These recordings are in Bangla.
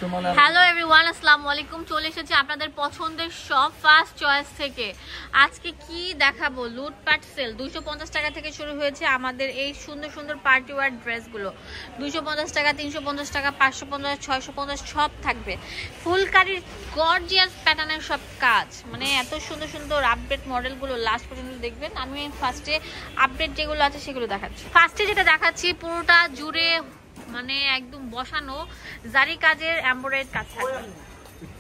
হ্যালো এভরিওয়ান, আসসালামু আলাইকুম। চলে এসেছি আপনাদের পছন্দের সব ফার্স্ট চয়েস থেকে। আজকে কি দেখাবো, লুটপাট সেল। 250 টাকা থেকে শুরু হয়েছে আমাদের এই সুন্দর সুন্দর পার্টি ওয়্যার ড্রেসগুলো। 250 টাকা, 350 টাকা, 550, 650 সব থাকবে। ফুলকারির গর্জিয়াস প্যাটার্নের সব কাজ, মানে এত সুন্দর সুন্দর আপডেট মডেলগুলো লাস্ট পর্যন্ত দেখবেন। আমি ফার্স্টে আপডেট যেগুলো আছে সেগুলো দেখাচ্ছি। ফার্স্টে যেটা দেখাচ্ছি পুরোটা জুড়ে মানে একদম বসানো জারি কাজের এমব্রয়ডারি কাজ থাকবে।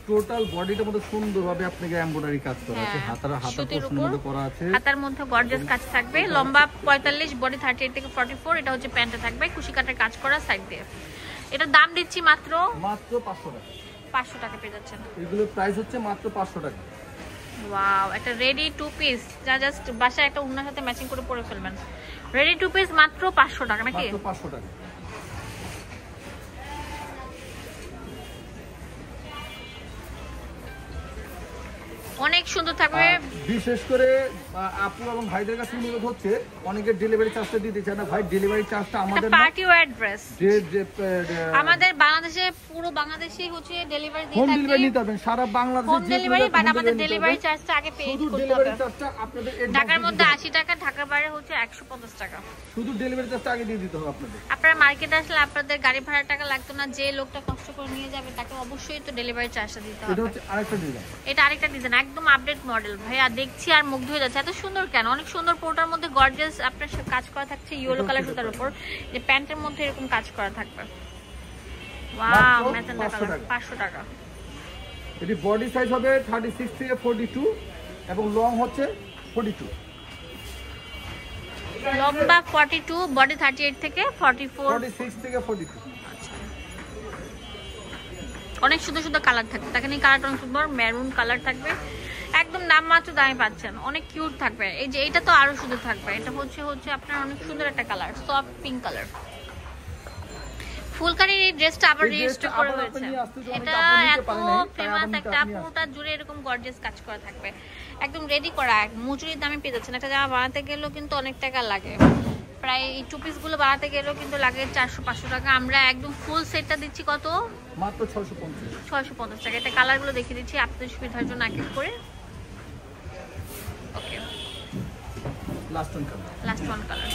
টোটাল বডিটার মধ্যে সুন্দরভাবে আপনাকে এমব্রয়ডারি কাজ করা আছে, হাতার মধ্যে করা আছে, হাতার মধ্যে গর্জিয়াস কাজ থাকবে। লম্বা 45, বডি 38 থেকে 44। এটা হচ্ছে প্যান্টে থাকবে কুশি কাটার কাজ করা সাইড দিয়ে। এটা দাম দিচ্ছি মাত্র 500 টাকা। 500 টাকা পেয়ে যাচ্ছেন। এগুলোর প্রাইস হচ্ছে মাত্র 500 টাকা। ওয়াও, একটা রেডি টু পিস যা জাস্ট বাসায় একটা ওড়নার সাথে ম্যাচিং করে পরে ফেলবেন। রেডি টু পিস মাত্র 500 টাকা নাকি? মাত্র 500 টাকা। অনেক সুন্দর থাকবে। বিশেষ করে আপু এবং ভাইদের কাছে অনুরোধ হচ্ছে, অনেকে ডেলিভারি চার্জটা দিতে চায় না। ভাই ডেলিভারি চার্জটা আমাদের পার্টি ওয়্যার ড্রেস আমাদের বাংলাদেশে পুরো বাংলাদেশে হচ্ছে ডেলিভারি দিতে হোম ডেলিভারি নিতে পারবেন সারা বাংলাদেশে। হোম ডেলিভারি, বাট আমাদের ডেলিভারি চার্জটা আগে পে করতে হবে। ডেলিভারি চার্জটা আপনাদের ঢাকার মধ্যে 80 টাকা, ঢাকার বাইরে হচ্ছে 150 টাকা। শুধু ডেলিভারি চার্জটা আগে দিয়ে দিতে হবে আপনাদের। আপনারা মার্কেটে আসলে আপনাদের গাড়ি ভাড়া টাকা লাগতো না। যে লোকটা কষ্ট করে নিয়ে যাবে তাকে অবশ্যই তো ডেলিভারি চার্জটা দিতে হবে। এটা হচ্ছে আরেকটা ডিজাইন। এটা আরেকটা ডিজাইন, একদম আপডেট মডেল। ভাইয়া দেখছি আর মুগ্ধ হয়ে যাচ্ছে, এত সুন্দর কেন? অনেক সুন্দর। পোর্টার মধ্যে গর্জিয়াস আপনার কাজ করা থাকছে ইয়েলো কালার সুতার উপর, যে প্যান্টের মধ্যে এরকম কাজ করা থাকবে। Wow, magenta colour. 500 টাকা। এটি বডি সাইজ হবে 36 থেকে 42 এবং লং হচ্ছে 42। লম্বা 42, বডি 38 থেকে 44, 46 থেকে 42। অনেক সুন্দর সুন্দর কালার থাকবে। দেখেন এই কালারটা অনেক সুন্দর, মেরুন কালার থাকবে। একদম নামমাত্র দামে পাচ্ছেন, অনেক কিউট থাকবে। এই যে এটা তো আরো সুন্দর থাকবে। এটা হচ্ছে আপনার অনেক সুন্দর একটা কালার, সফট পিঙ্ক কালার। ফুলকারির এই ড্রেসটা আবার রিস্টক করা হয়েছে। এটা এত ফেমাস একটা, পুরোটা জুড়ে এরকম গর্জিয়াস কাজ করা থাকবে, একদম রেডি করা। মজুরির দামে পেয়ে যাচ্ছেন। একটা জামা বানাতে গেলেও কিন্তু অনেক টাকা লাগে, প্রায় এই টু পিস গুলো বানাতে গেলেও কিন্তু লাগে 400-500 টাকা। আমরা একদম ফুল সেটটা দিচ্ছি কত? মাত্র 650 টাকা। এটা কালার গুলো দেখিয়ে দিচ্ছি আপনাদের সুবিধার জন্য এক এক করে। ওকে, লাস্ট ওয়ান কালার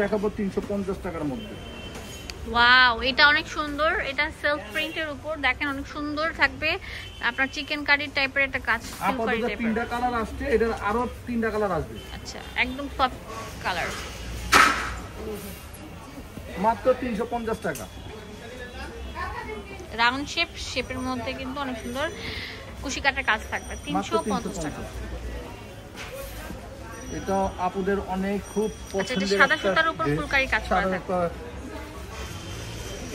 দেখাবো 350 টাকার মধ্যে। ওয়াও, এটা অনেক সুন্দর। এটা সেলফ প্রিন্টের উপর দেখেন, অনেক সুন্দর থাকবে। আপনার চিকেন কারি টাইপের একটা কাজ, আপাতত 3টা কালার আসছে, এটার আরো 3টা কালার আসবে। আচ্ছা, একদম সফট কালার। মাত্র 350 টাকা। রাউন্ড শেপের মধ্যে কিন্তু অনেক সুন্দর কুশি কাটার কাজ থাকবে। 350 টাকা। এটা আপুদের অনেক খুব পছন্দের একটা সাদা সুতার উপর ফুলকারি কাজ করা থাকবে।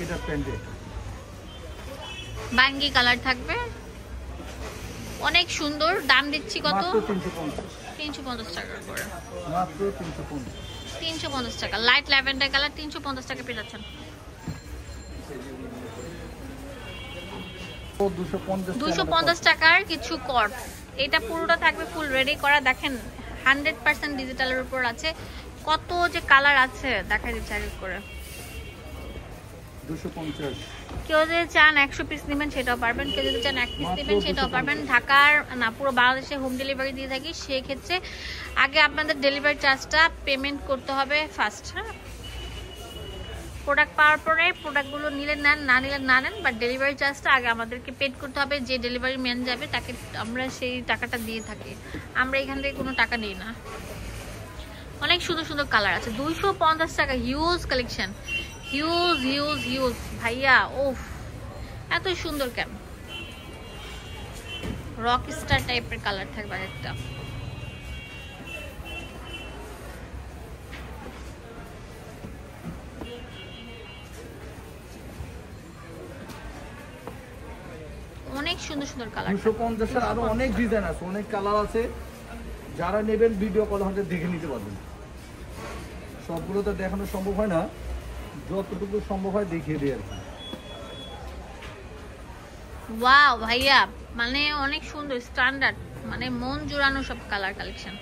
এটা প্যান্টে বাঙ্গি কালার থাকবে, অনেক সুন্দর। দাম দিচ্ছি কত? মাত্র 350 টাকা করে। মাত্র 350 টাকা। লাইট ল্যাভেন্ডার কালার 350 টাকা পেয়ে যাচ্ছেন। 250 টাকার কিছু কট। এটা পুরোটা থাকবে ফুল রেডি করা। দেখেন 100% ডিজিটালের উপর আছে। কত যে কালার আছে দেখা দিচ্ছে এক এক করে। 250। কেউ যদি চান 100 পিস নেবেন সেটাও পারবেন, কেউ যদি চান 1 পিস নেবেন সেটাও পারবেন। ঢাকার না পুরো বাংলাদেশে হোম ডেলিভারি দিয়ে থাকি। সেক্ষেত্রে আগে আপনাদের ডেলিভারি চার্জটা পেমেন্ট করতে হবে ফার্স্ট। হ্যাঁ, প্রোডাক্ট পাওয়ার পরে প্রোডাক্টগুলো নিলে নেন, না নিলে না নেন, বাট ডেলিভারি চার্জটা আগে আমাদেরকে পেড করতে হবে। যে ডেলিভারি ম্যান যাবে তাকে আমরা সেই টাকাটা দিয়ে থাকি। আমরা এখান থেকে কোনো টাকা নিই না। অনেক সুন্দর সুন্দর কালার আছে। 250 টাকা। হিউজ কালেকশন, হিউজ ভাইয়া। ওফ, এত সুন্দর কেন? রক স্টার টাইপের কালার থাকবে একটা। অনেক সুন্দর সুন্দর কালার। 250 এর আরো অনেক ডিজাইন আছে, অনেক কালার আছে। যারা নেবেন ভিডিও কল হাতে দেখে নিতে পারবেন। সবগুলো তো দেখানো সম্ভব হয় না, যতটুকু সম্ভব হয় দেখিয়ে দিই আর কি। ওয়াও ভাইয়া, মানে অনেক সুন্দর স্ট্যান্ডার্ড, মানে মন জোড়ানো সব কালার কালেকশন।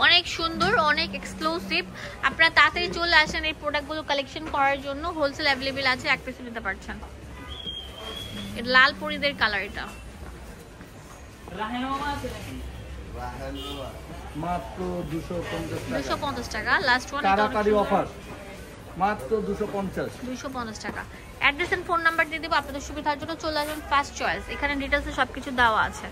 অনেক সুন্দর, অনেক এক্সক্লুসিভ। আপনারা তাড়াতাড়ি চলে আসেন এই প্রোডাক্টগুলো কালেকশন করার জন্য। হোলসেল অ্যাভেলেবেল আছে, এক পিস নিতে পারছেন। এটা লাল পরিদের কালার, এটা মাত্র 250 টাকা। লাস্ট ওয়ান কারাকারি অফার মাত্র 250 টাকা। অ্যাড্রেস এন্ড ফোন নাম্বার দিয়ে দেবো আপনাদের সুবিধার জন্য। চলে আসুন ফার্স্ট চয়েস, এখানে ডিটেলসে সবকিছু দেওয়া আছে।